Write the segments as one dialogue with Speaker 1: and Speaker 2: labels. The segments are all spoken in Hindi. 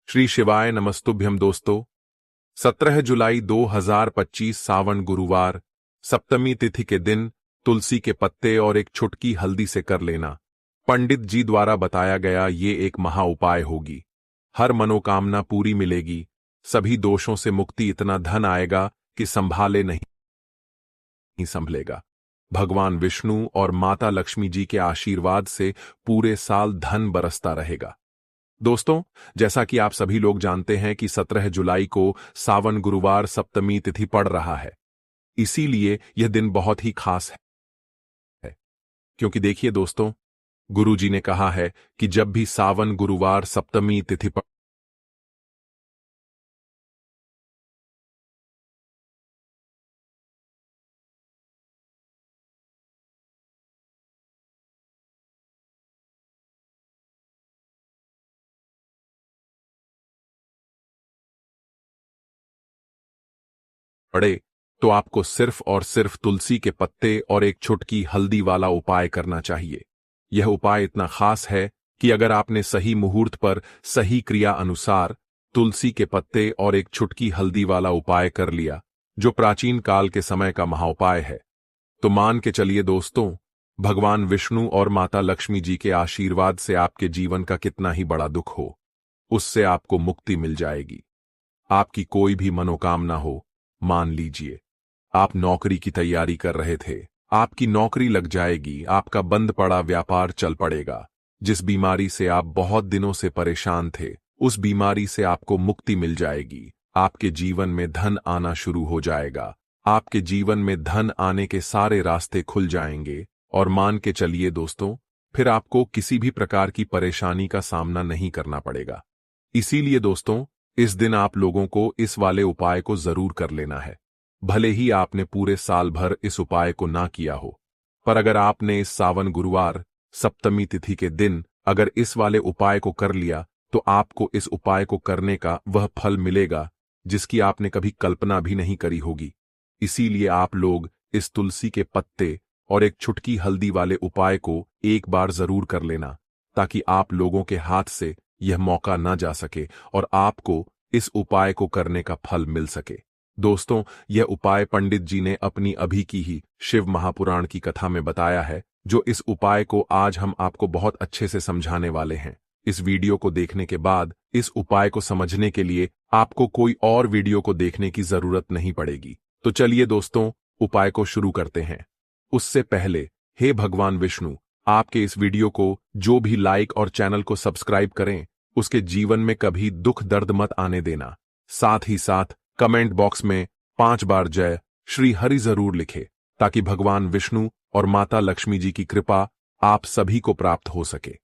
Speaker 1: श्री शिवाय नमस्तुभ्यम दोस्तों। 17 जुलाई 2025 सावन गुरुवार सप्तमी तिथि के दिन तुलसी के पत्ते और एक छुटकी हल्दी से कर लेना पंडित जी द्वारा बताया गया ये एक महा उपाय होगी। हर मनोकामना पूरी मिलेगी, सभी दोषों से मुक्ति, इतना धन आएगा कि संभाले नहीं संभलेगा। भगवान विष्णु और माता लक्ष्मी जी के आशीर्वाद से पूरे साल धन बरसता रहेगा। दोस्तों, जैसा कि आप सभी लोग जानते हैं कि 17 जुलाई को सावन गुरुवार सप्तमी तिथि पड़ रहा है, इसीलिए यह दिन बहुत ही खास है। क्योंकि देखिए दोस्तों, गुरु जी ने कहा है कि जब भी सावन गुरुवार सप्तमी तिथि पड़े तो आपको सिर्फ और सिर्फ तुलसी के पत्ते और एक छुटकी हल्दी वाला उपाय करना चाहिए। यह उपाय इतना खास है कि अगर आपने सही मुहूर्त पर सही क्रिया अनुसार तुलसी के पत्ते और एक छुटकी हल्दी वाला उपाय कर लिया, जो प्राचीन काल के समय का महाउपाय है, तो मान के चलिए दोस्तों, भगवान विष्णु और माता लक्ष्मी जी के आशीर्वाद से आपके जीवन का कितना ही बड़ा दुख हो, उससे आपको मुक्ति मिल जाएगी। आपकी कोई भी मनोकामना हो, मान लीजिए आप नौकरी की तैयारी कर रहे थे, आपकी नौकरी लग जाएगी, आपका बंद पड़ा व्यापार चल पड़ेगा, जिस बीमारी से आप बहुत दिनों से परेशान थे, उस बीमारी से आपको मुक्ति मिल जाएगी। आपके जीवन में धन आना शुरू हो जाएगा, आपके जीवन में धन आने के सारे रास्ते खुल जाएंगे। और मान के चलिए दोस्तों, फिर आपको किसी भी प्रकार की परेशानी का सामना नहीं करना पड़ेगा। इसीलिए दोस्तों, इस दिन आप लोगों को इस वाले उपाय को जरूर कर लेना है। भले ही आपने पूरे साल भर इस उपाय को ना किया हो, पर अगर आपने इस सावन गुरुवार सप्तमी तिथि के दिन अगर इस वाले उपाय को कर लिया, तो आपको इस उपाय को करने का वह फल मिलेगा जिसकी आपने कभी कल्पना भी नहीं करी होगी। इसीलिए आप लोग इस तुलसी के पत्ते और एक छुटकी हल्दी वाले उपाय को एक बार जरूर कर लेना, ताकि आप लोगों के हाथ से यह मौका न जा सके और आपको इस उपाय को करने का फल मिल सके। दोस्तों, यह उपाय पंडित जी ने अपनी अभी की ही शिव महापुराण की कथा में बताया है, जो इस उपाय को आज हम आपको बहुत अच्छे से समझाने वाले हैं। इस वीडियो को देखने के बाद इस उपाय को समझने के लिए आपको कोई और वीडियो को देखने की जरूरत नहीं पड़ेगी। तो चलिए दोस्तों, उपाय को शुरू करते हैं। उससे पहले, हे भगवान विष्णु, आपके इस वीडियो को जो भी लाइक और चैनल को सब्सक्राइब करें, उसके जीवन में कभी दुख दर्द मत आने देना। साथ ही साथ कमेंट बॉक्स में 5 बार जय श्री हरि जरूर लिखे, ताकि भगवान विष्णु और माता लक्ष्मी जी की कृपा आप सभी को प्राप्त हो सके।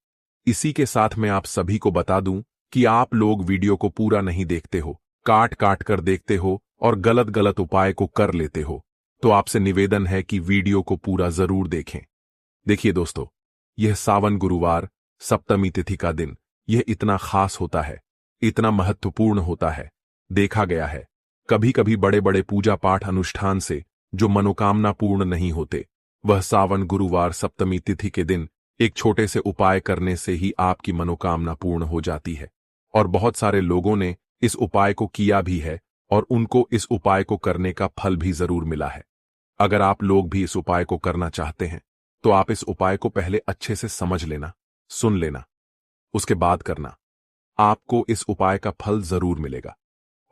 Speaker 1: इसी के साथ मैं आप सभी को बता दूं कि आप लोग वीडियो को पूरा नहीं देखते हो, काट काट कर देखते हो और गलत गलत उपाय को कर लेते हो। तो आपसे निवेदन है कि वीडियो को पूरा जरूर देखें। देखिए दोस्तों, यह सावन गुरुवार सप्तमी तिथि का दिन यह इतना खास होता है, इतना महत्वपूर्ण होता है। देखा गया है, कभी कभी बड़े बड़े पूजा पाठ अनुष्ठान से जो मनोकामना पूर्ण नहीं होते, वह सावन गुरुवार सप्तमी तिथि के दिन एक छोटे से उपाय करने से ही आपकी मनोकामना पूर्ण हो जाती है। और बहुत सारे लोगों ने इस उपाय को किया भी है और उनको इस उपाय को करने का फल भी जरूर मिला है। अगर आप लोग भी इस उपाय को करना चाहते हैं, तो आप इस उपाय को पहले अच्छे से समझ लेना, सुन लेना, उसके बाद करना। आपको इस उपाय का फल जरूर मिलेगा।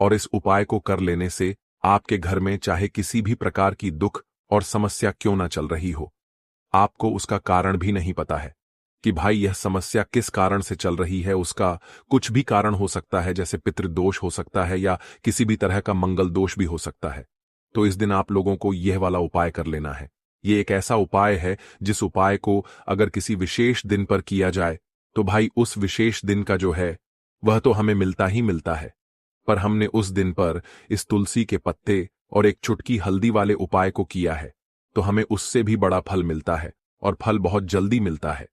Speaker 1: और इस उपाय को कर लेने से आपके घर में चाहे किसी भी प्रकार की दुख और समस्या क्यों ना चल रही हो, आपको उसका कारण भी नहीं पता है कि भाई यह समस्या किस कारण से चल रही है। उसका कुछ भी कारण हो सकता है, जैसे पितृदोष हो सकता है या किसी भी तरह का मंगल दोष भी हो सकता है। तो इस दिन आप लोगों को यह वाला उपाय कर लेना है। ये एक ऐसा उपाय है जिस उपाय को अगर किसी विशेष दिन पर किया जाए, तो भाई उस विशेष दिन का जो है वह तो हमें मिलता ही मिलता है। पर हमने उस दिन पर इस तुलसी के पत्ते और एक चुटकी हल्दी वाले उपाय को किया है, तो हमें उससे भी बड़ा फल मिलता है, और फल बहुत जल्दी मिलता है।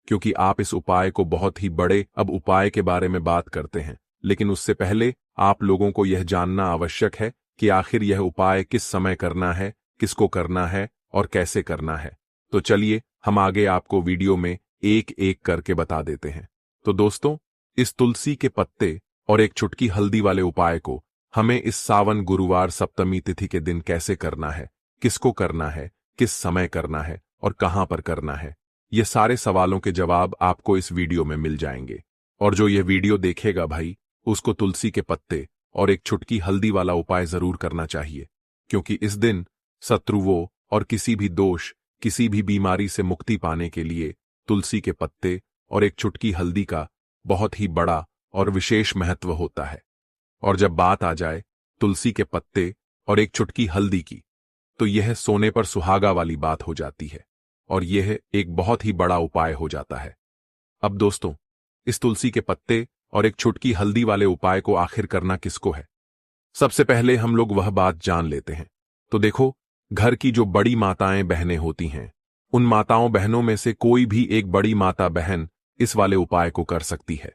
Speaker 1: क्योंकि आप इस उपाय को बहुत ही बड़े अब उपाय के बारे में बात करते हैं, लेकिन उससे पहले आप लोगों को यह जानना आवश्यक है कि आखिर यह उपाय किस समय करना है, किसको करना है और कैसे करना है। तो चलिए हम आगे आपको वीडियो में एक एक करके बता देते हैं। तो दोस्तों, इस तुलसी के पत्ते और एक चुटकी हल्दी वाले उपाय को हमें इस सावन गुरुवार सप्तमी तिथि के दिन कैसे करना है, किसको करना है, किस समय करना है और कहां पर करना है, ये सारे सवालों के जवाब आपको इस वीडियो में मिल जाएंगे। और जो ये वीडियो देखेगा भाई, उसको तुलसी के पत्ते और एक चुटकी हल्दी वाला उपाय जरूर करना चाहिए, क्योंकि इस दिन शत्रुओं और किसी भी दोष, किसी भी बीमारी से मुक्ति पाने के लिए तुलसी के पत्ते और एक चुटकी हल्दी का बहुत ही बड़ा और विशेष महत्व होता है। और जब बात आ जाए तुलसी के पत्ते और एक चुटकी हल्दी की, तो यह सोने पर सुहागा वाली बात हो जाती है और यह एक बहुत ही बड़ा उपाय हो जाता है। अब दोस्तों, इस तुलसी के पत्ते और एक चुटकी हल्दी वाले उपाय को आखिर करना किसको है, सबसे पहले हम लोग वह बात जान लेते हैं। तो देखो, घर की जो बड़ी माताएं बहनें होती हैं, उन माताओं बहनों में से कोई भी एक बड़ी माता बहन इस वाले उपाय को कर सकती है।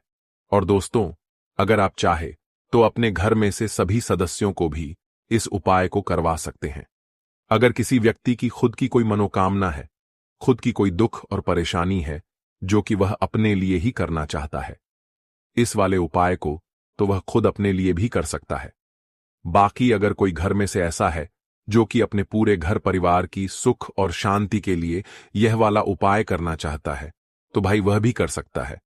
Speaker 1: और दोस्तों, अगर आप चाहे तो अपने घर में से सभी सदस्यों को भी इस उपाय को करवा सकते हैं। अगर किसी व्यक्ति की खुद की कोई मनोकामना है, खुद की कोई दुख और परेशानी है जो कि वह अपने लिए ही करना चाहता है, इस वाले उपाय को तो वह खुद अपने लिए भी कर सकता है। बाकी अगर कोई घर में से ऐसा है जो कि अपने पूरे घर परिवार की सुख और शांति के लिए यह वाला उपाय करना चाहता है, तो भाई वह भी कर सकता है।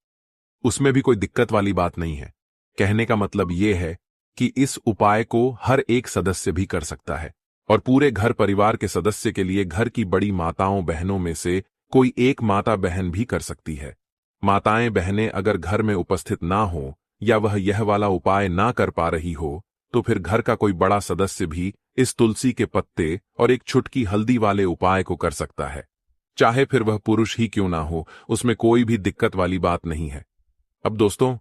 Speaker 1: उसमें भी कोई दिक्कत वाली बात नहीं है। कहने का मतलब यह है कि इस उपाय को हर एक सदस्य भी कर सकता है और पूरे घर परिवार के सदस्य के लिए घर की बड़ी माताओं बहनों में से कोई एक माता बहन भी कर सकती है। माताएं बहनें अगर घर में उपस्थित ना हो या वह यह वाला उपाय ना कर पा रही हो, तो फिर घर का कोई बड़ा सदस्य भी इस तुलसी के पत्ते और एक चुटकी हल्दी वाले उपाय को कर सकता है। चाहे फिर वह पुरुष ही क्यों ना हो, उसमें कोई भी दिक्कत वाली बात नहीं है। अब दोस्तों,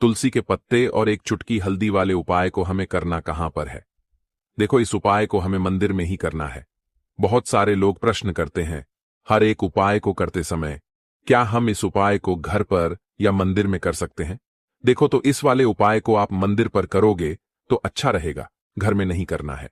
Speaker 1: तुलसी के पत्ते और एक चुटकी हल्दी वाले उपाय को हमें करना कहां पर है? देखो, इस उपाय को हमें मंदिर में ही करना है। बहुत सारे लोग प्रश्न करते हैं, हर एक उपाय को करते समय क्या हम इस उपाय को घर पर या मंदिर में कर सकते हैं? देखो, तो इस वाले उपाय को आप मंदिर पर करोगे तो अच्छा रहेगा, घर में नहीं करना है।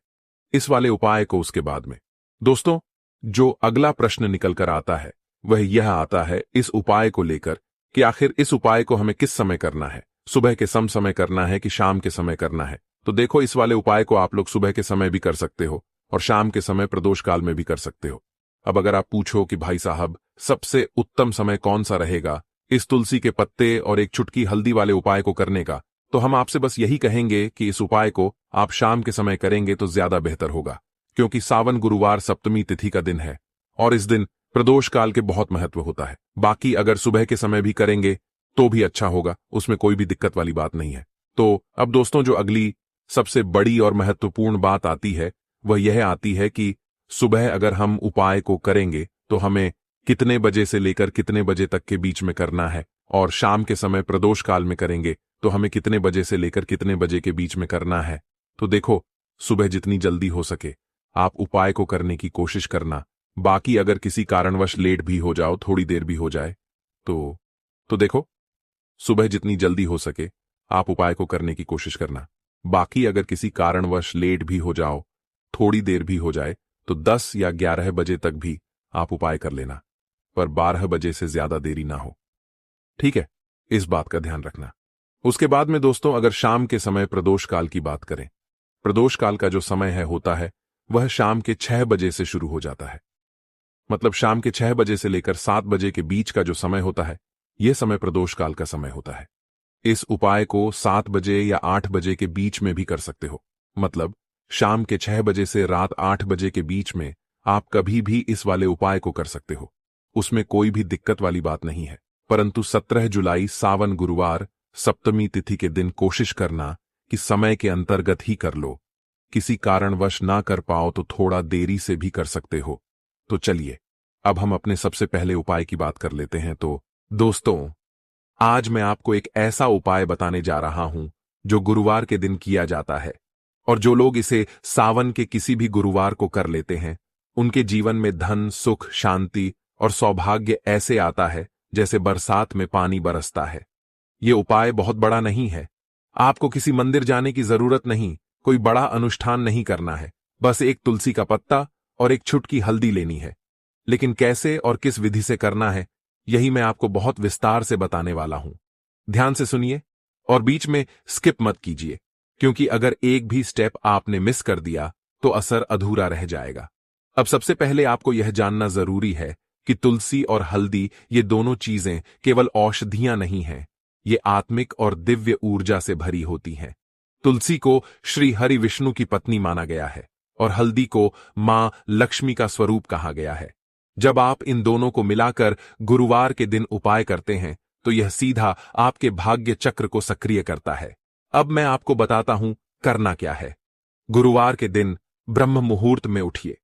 Speaker 1: इस वाले उपाय को उसके बाद में। दोस्तों, जो अगला प्रश्न निकल कर आता है वह यह आता है इस उपाय को लेकर कि आखिर इस उपाय को हमें किस समय करना है, सुबह के समय करना है कि शाम के समय करना है? तो देखो, इस वाले उपाय को आप लोग सुबह के समय भी कर सकते हो और शाम के समय प्रदोष काल में भी कर सकते हो। अब अगर आप पूछो कि भाई साहब, सबसे उत्तम समय कौन सा रहेगा इस तुलसी के पत्ते और एक चुटकी हल्दी वाले उपाय को करने का, तो हम आपसे बस यही कहेंगे कि इस उपाय को आप शाम के समय करेंगे तो ज्यादा बेहतर होगा, क्योंकि सावन गुरुवार सप्तमी तिथि का दिन है और इस दिन प्रदोष काल के बहुत महत्व होता है। बाकी अगर सुबह के समय भी करेंगे तो भी अच्छा होगा, उसमें कोई भी दिक्कत वाली बात नहीं है। तो अब दोस्तों, जो अगली सबसे बड़ी और महत्वपूर्ण बात आती है वह यह आती है कि सुबह अगर हम उपाय को करेंगे तो हमें कितने बजे से लेकर कितने बजे तक के बीच में करना है, और शाम के समय प्रदोष काल में करेंगे तो हमें कितने बजे से लेकर कितने बजे के बीच में करना है। तो देखो, सुबह जितनी जल्दी हो सके आप उपाय को करने की कोशिश करना। बाकी अगर किसी कारणवश लेट भी हो जाओ, थोड़ी देर भी हो जाए, तो देखो, सुबह जितनी जल्दी हो सके आप उपाय को करने की कोशिश करना। बाकी अगर किसी कारणवश लेट भी हो जाओ, थोड़ी देर भी हो जाए, तो 10 या 11 बजे तक भी आप उपाय कर लेना, पर 12 बजे से ज्यादा देरी ना हो। ठीक है, इस बात का ध्यान रखना। उसके बाद में दोस्तों, अगर शाम के समय प्रदोष काल की बात करें, प्रदोष काल का जो समय होता है वह शाम के 6 बजे से शुरू हो जाता है। मतलब शाम के 6 बजे से लेकर 7 बजे के बीच का जो समय होता है, यह समय प्रदोष काल का समय होता है। इस उपाय को 7 बजे या 8 बजे के बीच में भी कर सकते हो। मतलब शाम के 6 बजे से रात 8 बजे के बीच में आप कभी भी इस वाले उपाय को कर सकते हो, उसमें कोई भी दिक्कत वाली बात नहीं है। परंतु 17 जुलाई सावन गुरुवार सप्तमी तिथि के दिन कोशिश करना कि समय के अंतर्गत ही कर लो। किसी कारणवश ना कर पाओ तो थोड़ा देरी से भी कर सकते हो। तो चलिए, अब हम अपने सबसे पहले उपाय की बात कर लेते हैं। तो दोस्तों, आज मैं आपको एक ऐसा उपाय बताने जा रहा हूं जो गुरुवार के दिन किया जाता है, और जो लोग इसे सावन के किसी भी गुरुवार को कर लेते हैं, उनके जीवन में धन, सुख, शांति और सौभाग्य ऐसे आता है जैसे बरसात में पानी बरसता है। ये उपाय बहुत बड़ा नहीं है, आपको किसी मंदिर जाने की जरूरत नहीं, कोई बड़ा अनुष्ठान नहीं करना है, बस एक तुलसी का पत्ता और एक चुटकी हल्दी लेनी है। लेकिन कैसे और किस विधि से करना है, यही मैं आपको बहुत विस्तार से बताने वाला हूं। ध्यान से सुनिए और बीच में स्किप मत कीजिए, क्योंकि अगर एक भी स्टेप आपने मिस कर दिया तो असर अधूरा रह जाएगा। अब सबसे पहले आपको यह जानना जरूरी है कि तुलसी और हल्दी ये दोनों चीजें केवल औषधियां नहीं हैं, ये आत्मिक और दिव्य ऊर्जा से भरी होती हैं। तुलसी को श्री हरि विष्णु की पत्नी माना गया है और हल्दी को मां लक्ष्मी का स्वरूप कहा गया है। जब आप इन दोनों को मिलाकर गुरुवार के दिन उपाय करते हैं तो यह सीधा आपके भाग्य चक्र को सक्रिय करता है। अब मैं आपको बताता हूं करना क्या है। गुरुवार के दिन ब्रह्म मुहूर्त में उठिए।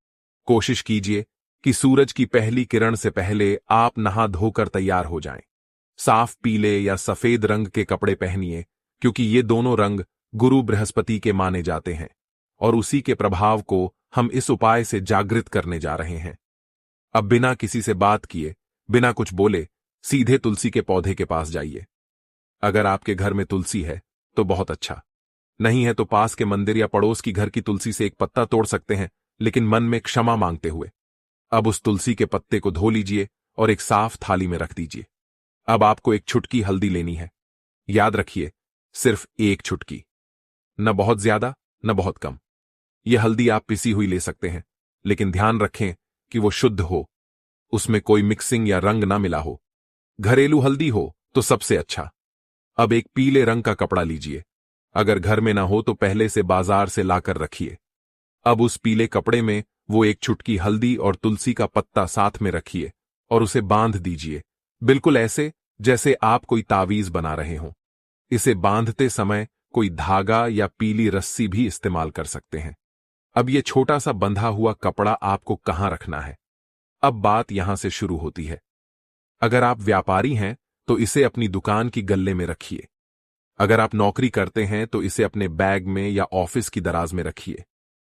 Speaker 1: कोशिश कीजिए कि सूरज की पहली किरण से पहले आप नहा धोकर तैयार हो जाएं। साफ पीले या सफेद रंग के कपड़े पहनिए, क्योंकि ये दोनों रंग गुरु बृहस्पति के माने जाते हैं और उसी के प्रभाव को हम इस उपाय से जागृत करने जा रहे हैं। अब बिना किसी से बात किए, बिना कुछ बोले, सीधे तुलसी के पौधे के पास जाइए। अगर आपके घर में तुलसी है तो बहुत अच्छा, नहीं है तो पास के मंदिर या पड़ोस की घर की तुलसी से एक पत्ता तोड़ सकते हैं, लेकिन मन में क्षमा मांगते हुए। अब उस तुलसी के पत्ते को धो लीजिए और एक साफ थाली में रख दीजिए। अब आपको एक चुटकी हल्दी लेनी है। याद रखिए, सिर्फ एक चुटकी, न बहुत ज्यादा न बहुत कम। यह हल्दी आप पिसी हुई ले सकते हैं, लेकिन ध्यान रखें कि वो शुद्ध हो, उसमें कोई मिक्सिंग या रंग ना मिला हो। घरेलू हल्दी हो तो सबसे अच्छा। अब एक पीले रंग का कपड़ा लीजिए, अगर घर में ना हो तो पहले से बाजार से लाकर रखिए। अब उस पीले कपड़े में वो एक चुटकी हल्दी और तुलसी का पत्ता साथ में रखिए और उसे बांध दीजिए, बिल्कुल ऐसे जैसे आप कोई तावीज बना रहे हों। इसे बांधते समय कोई धागा या पीली रस्सी भी इस्तेमाल कर सकते हैं। अब ये छोटा सा बंधा हुआ कपड़ा आपको कहां रखना है? अब बात यहां से शुरू होती है। अगर आप व्यापारी हैं तो इसे अपनी दुकान की गल्ले में रखिए। अगर आप नौकरी करते हैं तो इसे अपने बैग में या ऑफिस की दराज में रखिए।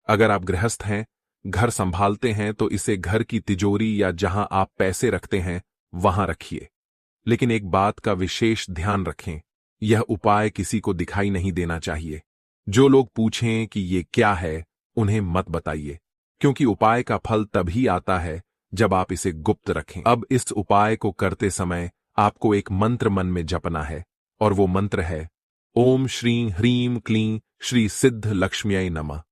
Speaker 1: अगर आप गृहस्थ हैं, घर संभालते हैं, तो इसे घर की तिजोरी या जहां आप पैसे रखते हैं वहां रखिए। लेकिन एक बात का विशेष ध्यान रखें, यह उपाय किसी को दिखाई नहीं देना चाहिए। जो लोग पूछें कि ये क्या है, उन्हें मत बताइए, क्योंकि उपाय का फल तभी आता है जब आप इसे गुप्त रखें। अब इस उपाय को करते समय आपको एक मंत्र मन में जपना है, और वो मंत्र है ओम श्री ह्रीम क्लीं श्री सिद्ध लक्ष्म्यै नमः।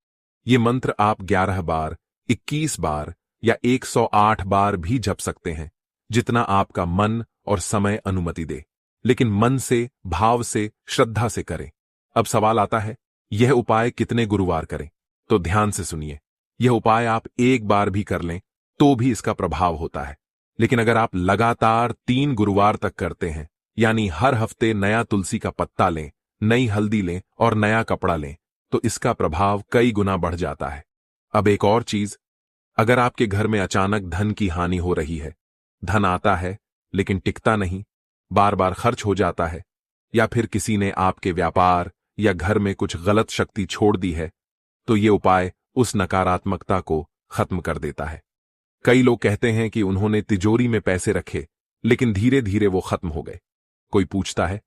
Speaker 1: ये मंत्र आप 11 बार, 21 बार या 108 बार भी जप सकते हैं, जितना आपका मन और समय अनुमति दे, लेकिन मन से, भाव से, श्रद्धा से करें। अब सवाल आता है, यह उपाय कितने गुरुवार करें? तो ध्यान से सुनिए। यह उपाय आप एक बार भी कर लें तो भी इसका प्रभाव होता है, लेकिन अगर आप लगातार 3 गुरुवार तक करते हैं, यानी हर हफ्ते नया तुलसी का पत्ता लें, नई हल्दी लें और नया कपड़ा लें, तो इसका प्रभाव कई गुना बढ़ जाता है। अब एक और चीज, अगर आपके घर में अचानक धन की हानि हो रही है, धन आता है लेकिन टिकता नहीं, बार बार खर्च हो जाता है, या फिर किसी ने आपके व्यापार या घर में कुछ गलत शक्ति छोड़ दी है, तो ये उपाय उस नकारात्मकता को खत्म कर देता है। कई लोग कहते हैं कि उन्होंने तिजोरी में पैसे रखे, लेकिन धीरे धीरे वो खत्म हो गए। कोई पूछता है,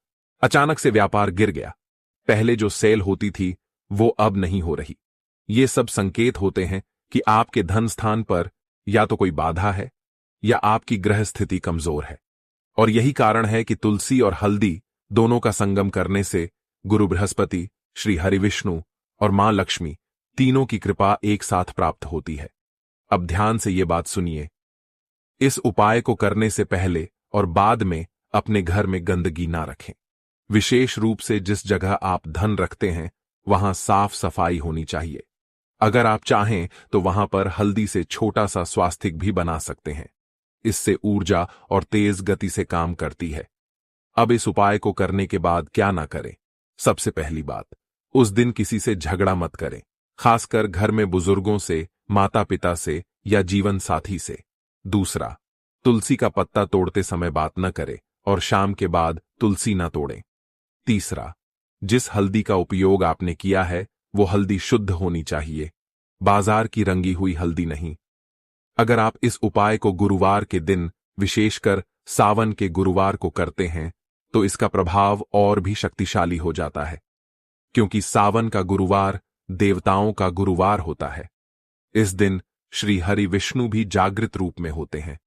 Speaker 1: अचानक से व्यापार गिर गया, पहले जो सेल होती थी वो अब नहीं हो रही। ये सब संकेत होते हैं कि आपके धन स्थान पर या तो कोई बाधा है या आपकी ग्रह स्थिति कमजोर है। और यही कारण है कि तुलसी और हल्दी दोनों का संगम करने से गुरु बृहस्पति, श्री हरिविष्णु और मां लक्ष्मी तीनों की कृपा एक साथ प्राप्त होती है। अब ध्यान से ये बात सुनिए, इस उपाय को करने से पहले और बाद में अपने घर में गंदगी ना रखें। विशेष रूप से जिस जगह आप धन रखते हैं वहां साफ सफाई होनी चाहिए। अगर आप चाहें तो वहां पर हल्दी से छोटा सा स्वास्तिक भी बना सकते हैं। इससे ऊर्जा और तेज गति से काम करती है। अब इस उपाय को करने के बाद क्या ना करें? सबसे पहली बात, उस दिन किसी से झगड़ा मत करें, खासकर घर में बुजुर्गों से, माता पिता से या जीवन साथी से। दूसरा, तुलसी का पत्ता तोड़ते समय बात न करें और शाम के बाद तुलसी न तोड़ें। तीसरा, जिस हल्दी का उपयोग आपने किया है वो हल्दी शुद्ध होनी चाहिए, बाजार की रंगी हुई हल्दी नहीं। अगर आप इस उपाय को गुरुवार के दिन, विशेषकर सावन के गुरुवार को करते हैं, तो इसका प्रभाव और भी शक्तिशाली हो जाता है, क्योंकि सावन का गुरुवार देवताओं का गुरुवार होता है। इस दिन श्री हरि विष्णु भी जागृत रूप में होते हैं।